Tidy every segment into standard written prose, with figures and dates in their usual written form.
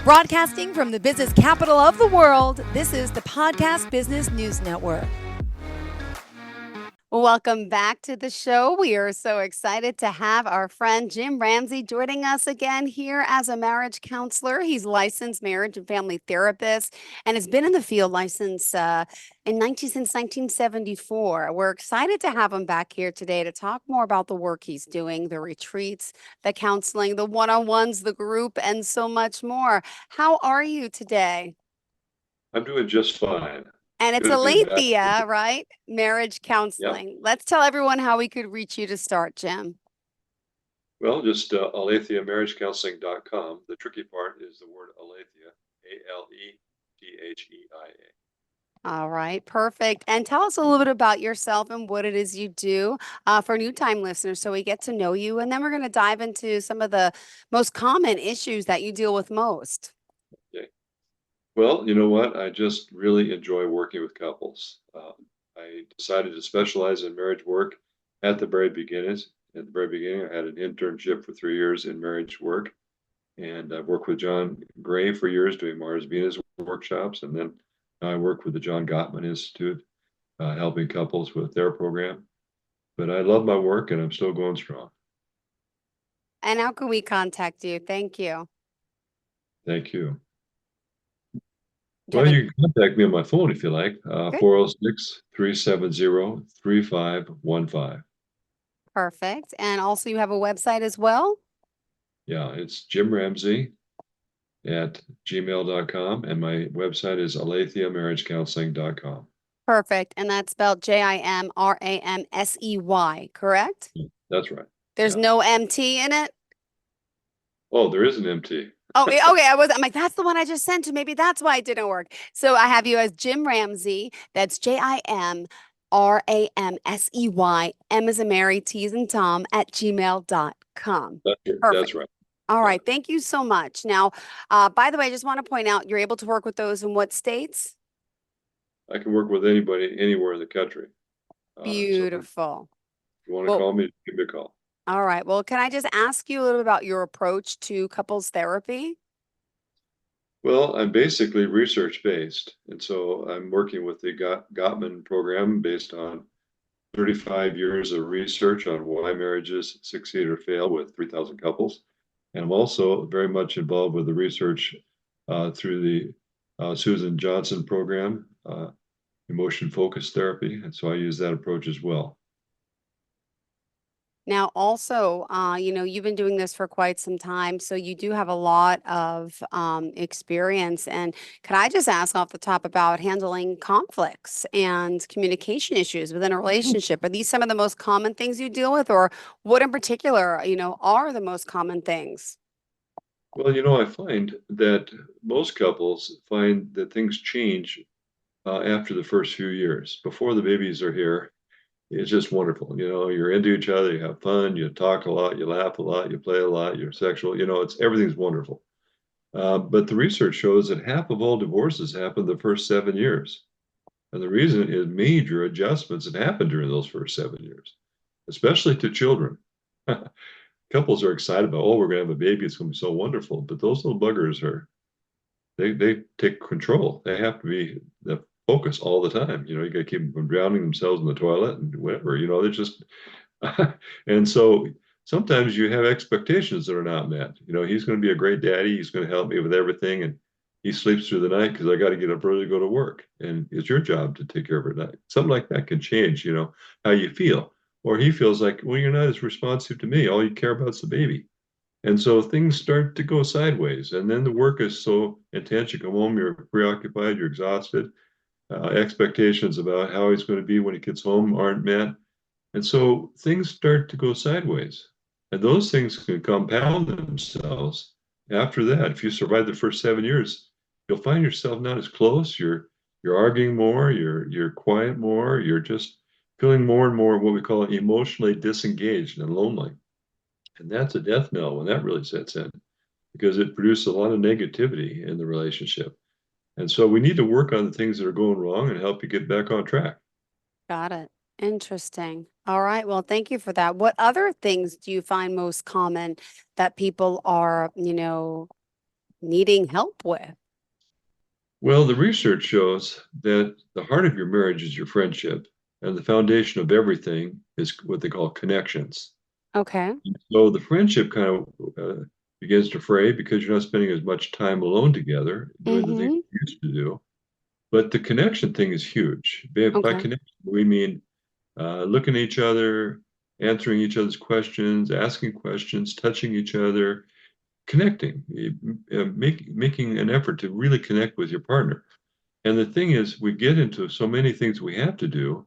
Broadcasting from the business capital of the world, this is the Podcast Business News Network. Welcome back to the show. We are so excited to have our friend Jim Ramsey joining us again here as a marriage counselor. He's licensed marriage and family therapist and has been in the field since 1974. We're excited to have him back here today to talk more about the work he's doing, the retreats, the counseling, the one-on-ones, the group, and so much more. How are you today? I'm doing just fine. And it's Good to be back. Aletheia, right? Marriage counseling. Let's tell everyone how we could reach you to start, Jim. Well, just AletheiaMarriageCounseling.com. The tricky part is the word Aletheia, Aletheia. All right, perfect. And tell us a little bit about yourself and what it is you do for new time listeners so we get to know you. And then we're going to dive into some of the most common issues that you deal with most. Okay. Well, you know what? I just really enjoy working with couples. I decided to specialize in marriage work at the very beginning. At the very beginning, I had an internship for 3 years in marriage work, and I've worked with John Gray for years doing Mars Venus workshops, and then I work with the John Gottman Institute, helping couples with their program. But I love my work, and I'm still going strong. And how can we contact you? Thank you. Thank you. Well, you can contact me on my phone if you like, 406-370-3515. Perfect. And also you have a website as well? Yeah, it's Jim Ramsey at gmail.com, and my website is AletheaMarriageCounseling.com. Perfect. And that's spelled JimRamsey, correct? That's right. There's no MT in it? Oh, there is an MT. Oh, okay. I'm like, that's the one I just sent you. Maybe that's why it didn't work. So I have you as Jim Ramsey. That's JimRamsey, M as in Mary, T as in Tom, at gmail.com. That's right. All right. Thank you so much. Now, by the way, I just want to point out, you're able to work with those in what states? I can work with anybody, anywhere in the country. Beautiful. So if you want to call me, give me a call. All right. Well, can I just ask you a little bit about your approach to couples therapy? Well, I'm basically research-based, and so I'm working with the Gottman program based on 35 years of research on why marriages succeed or fail with 3,000 couples. And I'm also very much involved with the research through the Susan Johnson program, emotion focused therapy. And so I use that approach as well. Now, also, you've been doing this for quite some time, so you do have a lot of experience. And could I just ask off the top about handling conflicts and communication issues within a relationship? Are these some of the most common things you deal with, or what in particular, are the most common things? Well, I find that most couples find that things change after the first few years. Before the babies are here, it's just wonderful. You're into each other, you have fun, you talk a lot, you laugh a lot, you play a lot, you're sexual, everything's wonderful. But the research shows that half of all divorces happen the first 7 years. And the reason is major adjustments that happen during those first 7 years, especially to children. Couples are excited about, we're going to have a baby, it's going to be so wonderful. But those little buggers they take control. They have to be the focus all the time. You got to keep them from drowning themselves in the toilet and whatever. They're just, and so sometimes you have expectations that are not met. He's going to be a great daddy. He's going to help me with everything, and he sleeps through the night because I got to get up early to go to work. And it's your job to take care of it at night. Something like that can change, how you feel. Or he feels like, well, you're not as responsive to me. All you care about is the baby. And so things start to go sideways. And then the work is so intense. You come home, you're preoccupied, you're exhausted. Expectations about how he's going to be when he gets home aren't met. And so things start to go sideways. And those things can compound themselves after that. If you survive the first 7 years, you'll find yourself not as close. You're arguing more, you're quiet more, you're just feeling more and more what we call emotionally disengaged and lonely. And that's a death knell when that really sets in, because it produces a lot of negativity in the relationship. And so we need to work on the things that are going wrong and help you get back on track. Got it. Interesting. All right. Well, thank you for that. What other things do you find most common that people are, needing help with? Well, the research shows that the heart of your marriage is your friendship, and the foundation of everything is what they call connections. Okay. So the friendship kind of begins to fray because you're not spending as much time alone together doing the things Mm-hmm. you used to do. But the connection thing is huge. By Okay. connection, we mean looking at each other, answering each other's questions, asking questions, touching each other, connecting, making an effort to really connect with your partner. And the thing is, we get into so many things we have to do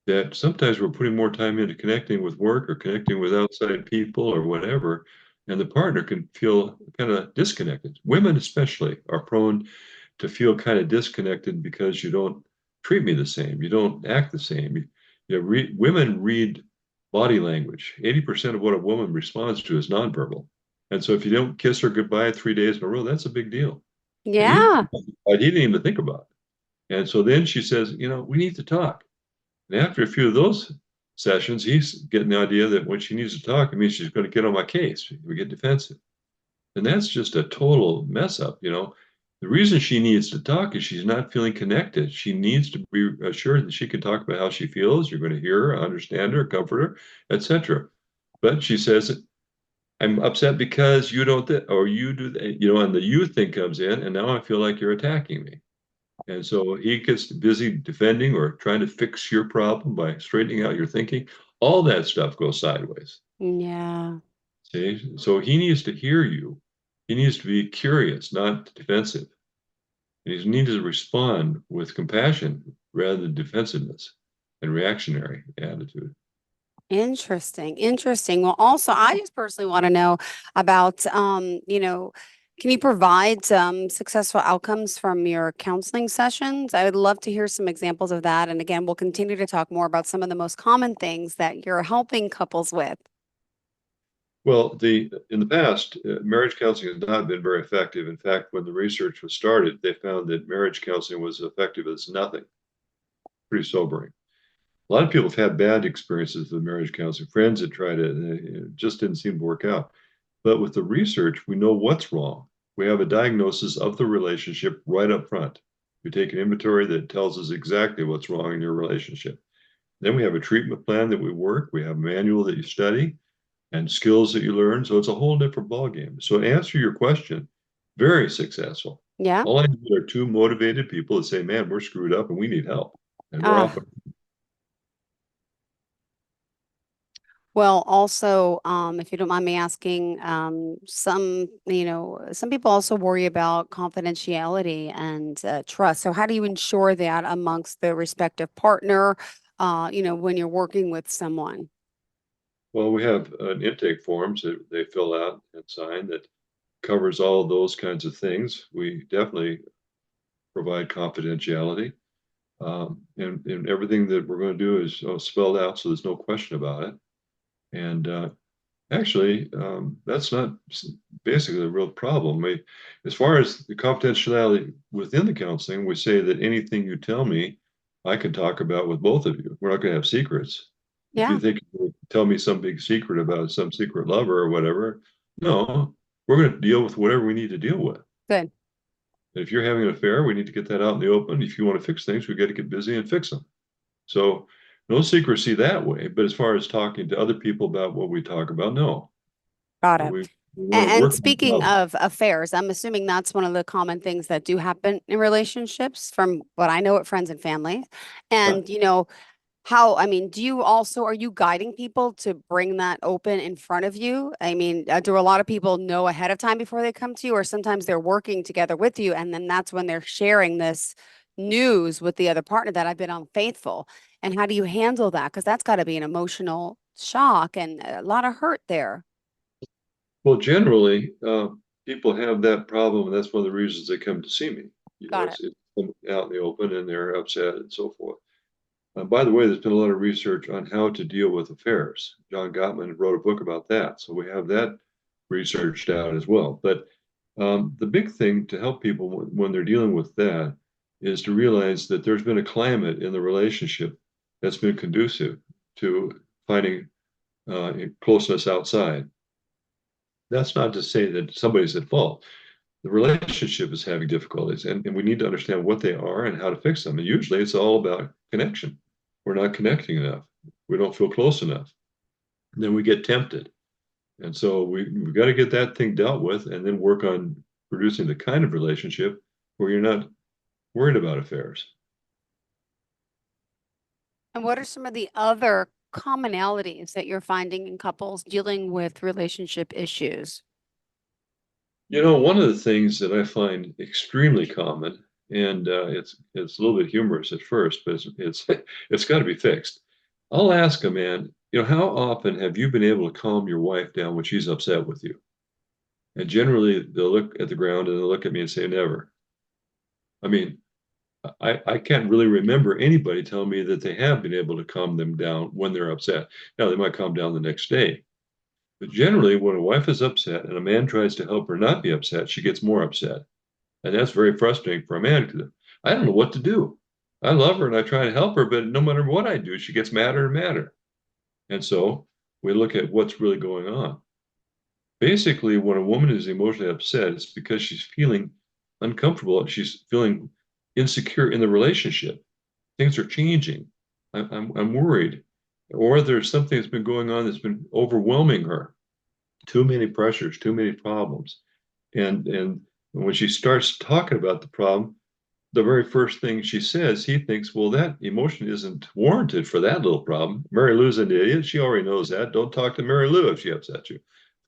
that sometimes we're putting more time into connecting with work or connecting with outside people or whatever, and the partner can feel kind of disconnected. Women especially are prone to feel kind of disconnected because you don't treat me the same, you don't act the same. Women read body language. 80% of what a woman responds to is nonverbal. And so if you don't kiss her goodbye 3 days in a row, that's a big deal. And Yeah. he didn't even think about it. And so then she says, we need to talk. And after a few of those sessions, he's getting the idea that when she needs to talk, it means she's going to get on my case. We get defensive. And that's just a total mess up. The reason she needs to talk is she's not feeling connected. She needs to be assured that she can talk about how she feels. You're going to hear her, understand her, comfort her, etc. But she says, I'm upset because you don't, or you do, and the you thing comes in, and now I feel like you're attacking me. And so he gets busy defending or trying to fix your problem by straightening out your thinking. All that stuff goes sideways. Yeah. See? So he needs to hear you. He needs to be curious, not defensive. And he needs to respond with compassion rather than defensiveness and reactionary attitude. Interesting. Interesting. Well, also, I just personally want to know about, can you provide some successful outcomes from your counseling sessions? I would love to hear some examples of that. And again, we'll continue to talk more about some of the most common things that you're helping couples with. Well, in the past, marriage counseling has not been very effective. In fact, when the research was started, they found that marriage counseling was effective as nothing. Pretty sobering. A lot of people have had bad experiences with marriage counseling. Friends that tried it, and it just didn't seem to work out. But with the research, we know what's wrong. We have a diagnosis of the relationship right up front. We take an inventory that tells us exactly what's wrong in your relationship. Then we have a treatment plan that we work. We have a manual that you study and skills that you learn. So it's a whole different ballgame. So to answer your question, very successful. Yeah. All I need are two motivated people that say, man, we're screwed up and we need help. And we're off. Ah, well, also, if you don't mind me asking, some people also worry about confidentiality and trust. So how do you ensure that amongst the respective partner, when you're working with someone? Well, we have an intake forms that they fill out and sign that covers all of those kinds of things. We definitely provide confidentiality. And everything that we're going to do is spelled out so there's no question about it. And actually, that's not basically the real problem. As far as the confidentiality within the counseling, we say that anything you tell me, I can talk about with both of you. We're not going to have secrets. If you Yeah, think you tell me some big secret about some secret lover or whatever, no, we're going to deal with whatever we need to deal with. good. If you're having an affair, we need to get that out in the open. If you want to fix things, we got to get busy and fix them. So no secrecy that way. But as far as talking to other people about what we talk about, no. Got it. We want to And work on the speaking problem. of affairs, I'm assuming that's one of the common things that do happen in relationships from what I know at friends and family. Yeah. And, do you also, are you guiding people to bring that open in front of you? I mean, do a lot of people know ahead of time before they come to you, or sometimes they're working together with you, and then that's when they're sharing this news with the other partner that I've been unfaithful? And how do you handle that? Because that's got to be an emotional shock and a lot of hurt there. Well, generally, people have that problem, and that's one of the reasons they come to see me. Got it. It's out in the open, and they're upset and so forth. By the way, there's been a lot of research on how to deal with affairs. John Gottman wrote a book about that, so we have that researched out as well. But the big thing to help people when they're dealing with that is to realize that there's been a climate in the relationship that's been conducive to finding closeness outside. That's not to say that somebody's at fault. the relationship is having difficulties, and we need to understand what they are and how to fix them. And usually it's all about connection. We're not connecting enough. We don't feel close enough. And then we get tempted. And so we've got to get that thing dealt with and then work on producing the kind of relationship where you're not worried about affairs. And what are some of the other commonalities that you're finding in couples dealing with relationship issues? You know, one of the things that I find extremely common, and it's a little bit humorous at first, but it's got to be fixed. I'll ask a man, you know, how often have you been able to calm your wife down when she's upset with you? And generally, they'll look at the ground and they'll look at me and say, never. I mean, I can't really remember anybody telling me that they have been able to calm them down when they're upset. Now, they might calm down the next day. But generally, when a wife is upset and a man tries to help her not be upset, she gets more upset. And that's very frustrating for a man because I don't know what to do. I love her and I try to help her, but no matter what I do, she gets madder and madder. And so we look at what's really going on. Basically, when a woman is emotionally upset, it's because she's feeling uncomfortable. She's feeling insecure in the relationship. Things are changing. I'm worried. Or there's something that's been going on that's been overwhelming her. Too many pressures, too many problems. And when she starts talking about the problem, the very first thing she says, he thinks, well, that emotion isn't warranted for that little problem. Mary Lou's an idiot. She already knows that. Don't talk to Mary Lou if she upsets you.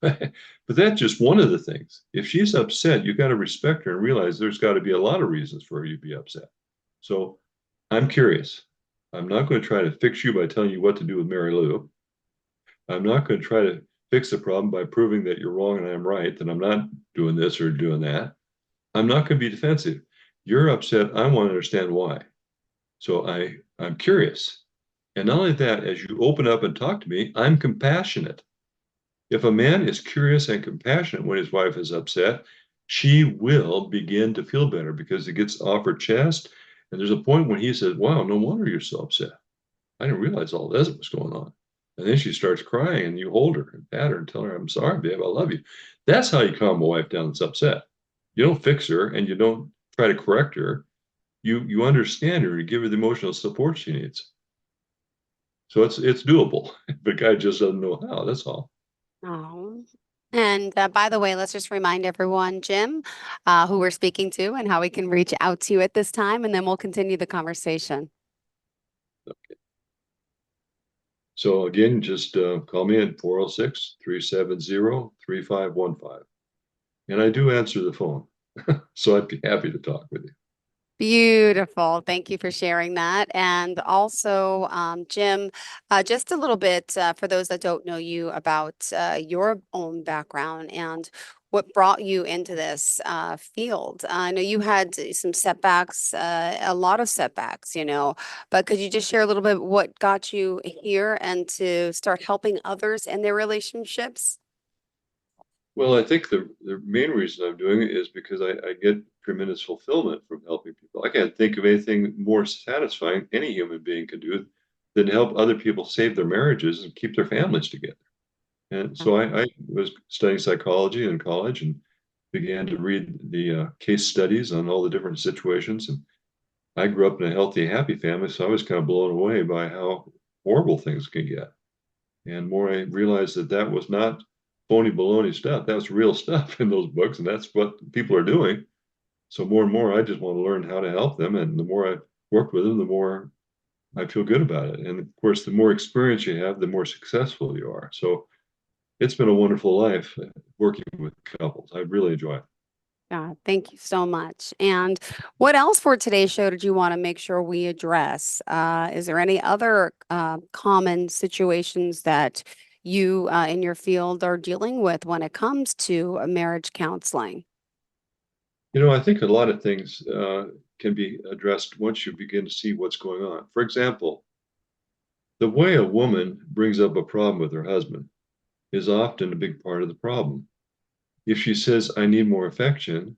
But that's just one of the things. If she's upset, you got to respect her and realize there's got to be a lot of reasons for her to be upset. So I'm curious. I'm not going to try to fix you by telling you what to do with Mary Lou. I'm not going to try to fix the problem by proving that you're wrong and I'm right, that I'm not doing this or doing that. I'm not going to be defensive. You're upset. I want to understand why. So I'm curious. And not only that, as you open up and talk to me, I'm compassionate. If a man is curious and compassionate when his wife is upset, she will begin to feel better because it gets off her chest. And there's a point when he says, wow, no wonder you're so upset. I didn't realize all this was going on. And then she starts crying and you hold her and pat her and tell her, I'm sorry, babe, I love you. That's how you calm a wife down that's upset. You don't fix her and you don't try to correct her. You understand her and give her the emotional support she needs. So it's doable. The guy just doesn't know how. That's all. Oh. And by the way, let's just remind everyone, Jim, who we're speaking to and how we can reach out to you at this time, and then we'll continue the conversation. So again, just call me at 406-370-3515. And I do answer the phone. So I'd be happy to talk with you. Beautiful. Thank you for sharing that. And also, Jim, just a little bit for those that don't know you about your own background and what brought you into this field. I know you had some setbacks, a lot of setbacks, but could you just share a little bit what got you here and to start helping others in their relationships? Well, I think the main reason I'm doing it is because I get tremendous fulfillment from helping people. I can't think of anything more satisfying any human being can do than help other people save their marriages and keep their families together. And so I was studying psychology in college and began to read the case studies on all the different situations. And I grew up in a healthy, happy family, so I was kind of blown away by how horrible things can get. And more I realized that that was not phony baloney stuff. That's real stuff in those books, and that's what people are doing. So more and more, I just want to learn how to help them. And the more I work with them, the more I feel good about it. And of course, the more experience you have, the more successful you are. So it's been a wonderful life working with couples. I really enjoy it. Yeah, thank you so much. And what else for today's show did you want to make sure we address? Is there any other common situations that you in your field are dealing with when it comes to marriage counseling? You know, I think a lot of things can be addressed once you begin to see what's going on. For example, the way a woman brings up a problem with her husband is often a big part of the problem. If she says, I need more affection,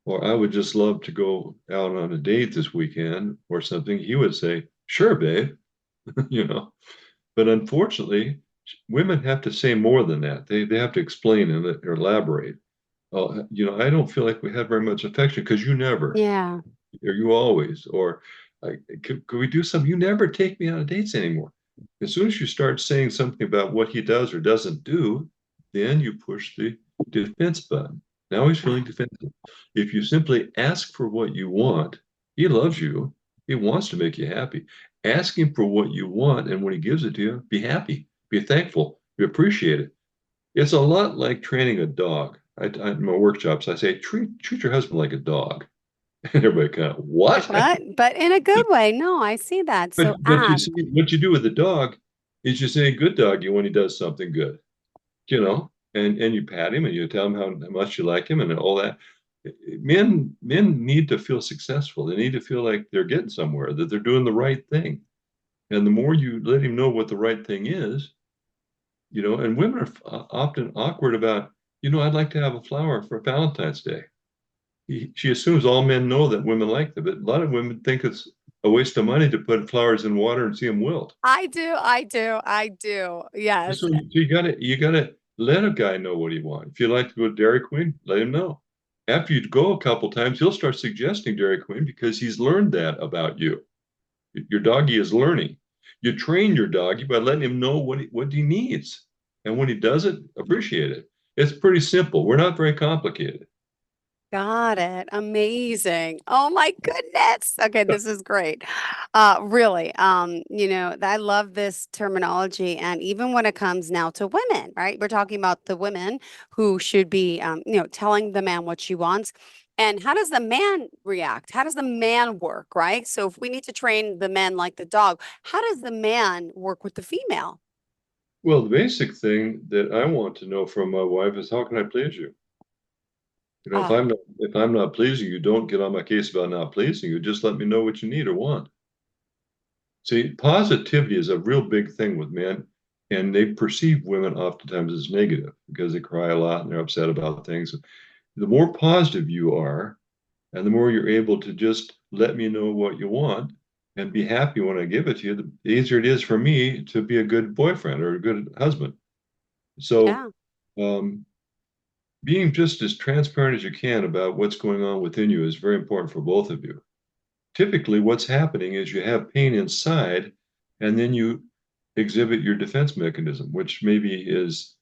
or I would just love to go out on a date this weekend or something, he would say, sure, babe, you know. But unfortunately, women have to say more than that. They have to explain and or elaborate. oh, I don't feel like we have very much affection because you never, Yeah. or you always, or could we do something? You never take me on dates anymore. As soon as you start saying something about what he does or doesn't do, then you push the defense button. Now he's feeling defensive. If you simply ask for what you want, he loves you. He wants to make you happy. Ask him for what you want, and when he gives it to you, be happy, be thankful, be appreciate it. It's a lot like training a dog. In my workshops, I say, treat your husband like a dog. And everybody kind of, what? But in a good way. No, I see that. But So but you ask. see, what you do with the dog is you say good doggy when he does something good, and you pat him and you tell him how much you like him and all that. Men need to feel successful. They need to feel like they're getting somewhere, that they're doing the right thing. And the more you let him know what the right thing is, and women are often awkward about, I'd like to have a flower for Valentine's Day. She assumes all men know that women like them, but a lot of women think it's a waste of money to put flowers in water and see them wilt. I do, I do, I do. Yes. So you gotta let a guy know what he wants. If you like to go to Dairy Queen, let him know. After you go a couple times, he'll start suggesting Dairy Queen because he's learned that about you. Your doggy is learning. You train your doggy by letting him know what he needs. And when he does it, appreciate it. It's pretty simple. We're not very complicated. Got it. Amazing. Oh my goodness. Okay, this is great. Really, I love this terminology. And even when it comes now to women, right? We're talking about the women who should be, telling the man what she wants. And how does the man react? How does the man work, right? So if we need to train the men like the dog, how does the man work with the female? Well, the basic thing that I want to know from my wife is how can I please you? If Ah, I'm not pleasing you, don't get on my case about not pleasing you. Just let me know what you need or want. See, positivity is a real big thing with men, and they perceive women oftentimes as negative because they cry a lot and they're upset about things. The more positive you are, and the more you're able to just let me know what you want and be happy when I give it to you, the easier it is for me to be a good boyfriend or a good husband. So, yeah. um, being just as transparent as you can about what's going on within you is very important for both of you. Typically, what's happening is you have pain inside, and then you exhibit your defense mechanism, which maybe is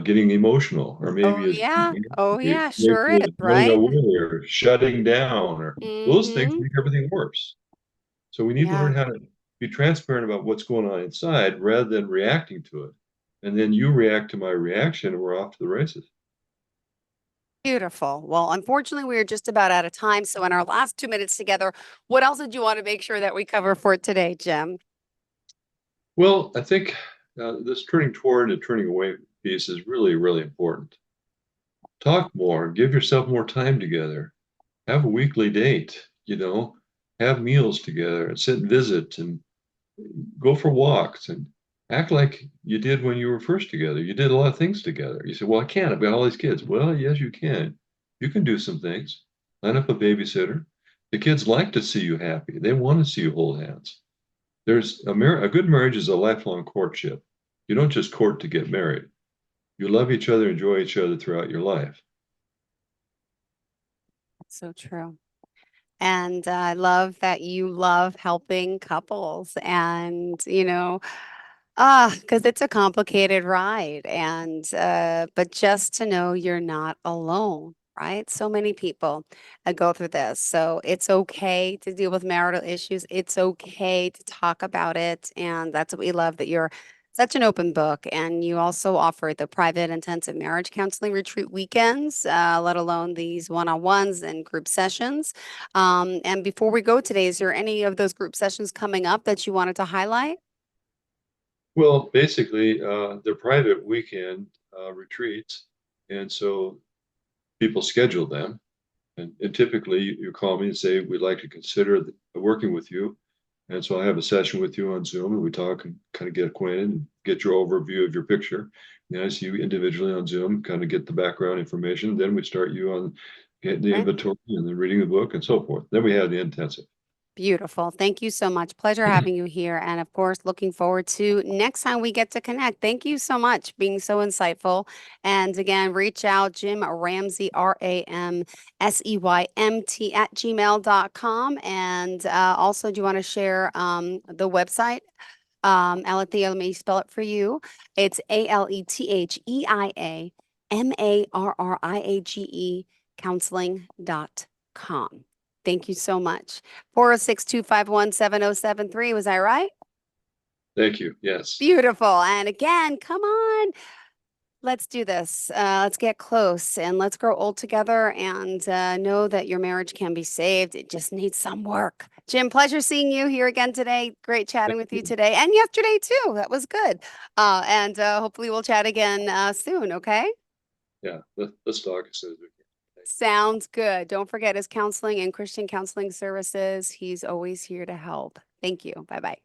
getting emotional, or Oh maybe is yeah. Oh yeah, maybe sure is, is running right? away or shutting down, or those things Mm-hmm. make everything worse. So we need to Yeah. learn how to be transparent about what's going on inside rather than reacting to it. And then you react to my reaction, and we're off to the races. Beautiful. Well, unfortunately, we are just about out of time. So, in our last 2 minutes together, what else did you want to make sure that we cover for today, Jim? Well, I think this turning toward and turning away piece is really, really important. Talk more, give yourself more time together, have a weekly date, have meals together and sit and visit and go for walks and act like you did when you were first together. You did a lot of things together. You said, well, I can't. I've got all these kids. Well, yes, you can. You can do some things. Line up a babysitter. The kids like to see you happy. They want to see you hold hands. A good marriage is a lifelong courtship. You don't just court to get married. You love each other, enjoy each other throughout your life. So true. And I love that you love helping couples and, because it's a complicated ride. And, but just to know you're not alone, right? So many people go through this. So it's okay to deal with marital issues. It's okay to talk about it. And that's what we love that you're such an open book. And you also offer the private intensive marriage counseling retreat weekends, let alone these one-on-ones and group sessions. And before we go today, is there any of those group sessions coming up that you wanted to highlight? Well, basically, they're private weekend retreats. And so people schedule them. And typically, you call me and say, we'd like to consider working with you. And so I have a session with you on Zoom and we talk and kind of get acquainted and get your overview of your picture. And I see you individually on Zoom, kind of get the background information. Then we start you on getting the Right. inventory and then reading the book and so forth. Then we have the intensive. Beautiful. Thank you so much. Pleasure having you here. And of course, looking forward to next time we get to connect. Thank you so much being so insightful. And again, reach out, Jim Ramsey, RAMSEYMT @gmail.com. And also, do you want to share the website? Aletheia, let me spell it for you. It's ALETHEIA counseling.com. Thank you so much. 406-251-7073. Was I right? Thank you. Yes. Beautiful. And again, come on. Let's do this. Let's get close and let's grow old together and know that your marriage can be saved. It just needs some work. Jim, pleasure seeing you here again today. Great chatting with you today and yesterday too. That was good. And hopefully we'll chat again soon. Okay. Yeah. Let's talk as soon as we can. Sounds good. Don't forget his counseling and Christian counseling services. He's always here to help. Thank you. Bye-bye.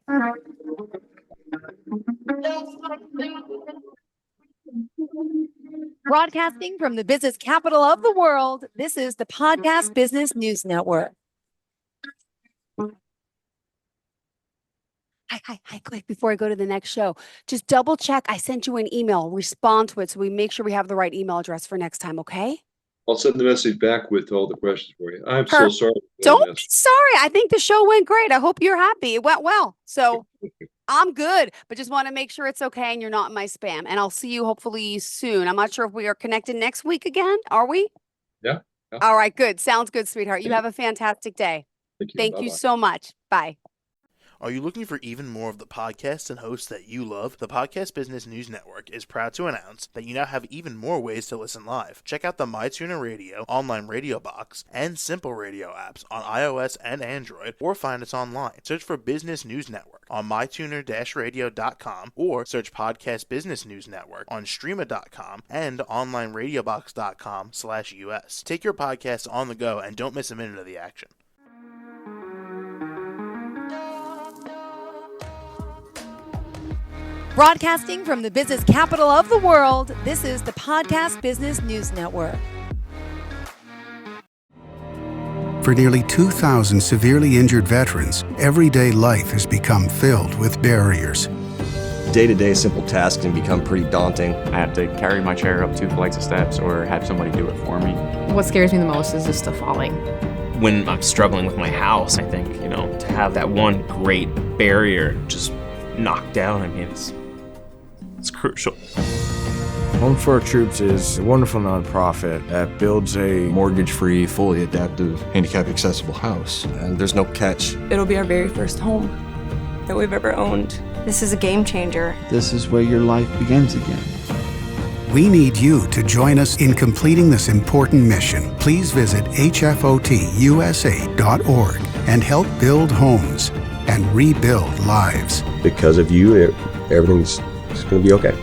Broadcasting from the business capital of the world, this is the Podcast Business News Network. Hi, quick, before I go to the next show, just double check. I sent you an email. Respond to it so we make sure we have the right email address for next time, okay? I'll send the message back with all the questions for you. I'm so sorry. Don't be sorry. I think the show went great. I hope you're happy. It went well. So I'm good, but just want to make sure it's okay and you're not in my spam. And I'll see you hopefully soon. I'm not sure if we are connected next week again. Are we? Yeah. All right, good. Sounds good, sweetheart. You have a fantastic day. Thank you so much. Bye. Are you looking for even more of the podcasts and hosts that you love? The Podcast Business News Network is proud to announce that you now have even more ways to listen live. Check out the MyTuner Radio, online radio box, and Simple Radio apps on iOS and Android, or find us online. Search for Business News Network on mytuner-radio.com or search Podcast Business News Network on streama.com and onlineradiobox.com/US. Take your podcast on the go and don't miss a minute of the action. Broadcasting from the business capital of the world, this is the Podcast Business News Network. For nearly 2,000 severely injured veterans, everyday life has become filled with barriers. Day-to-day simple tasks can become pretty daunting. I have to carry my chair up 2 flights of steps or have somebody do it for me. What scares me the most is just the falling. When I'm struggling with my house, I think, to have that one great barrier just knocked down, it's crucial. Home for Our Troops is a wonderful nonprofit that builds a Mortgage-free, fully adaptive, handicap-accessible house. And there's no catch. It'll be our very first home that we've ever owned. This is a game changer. This is where your life begins again. We need you to join us in completing this important mission. Please visit hfotusa.org and help build homes and rebuild lives. Because of you, everything's going to be okay.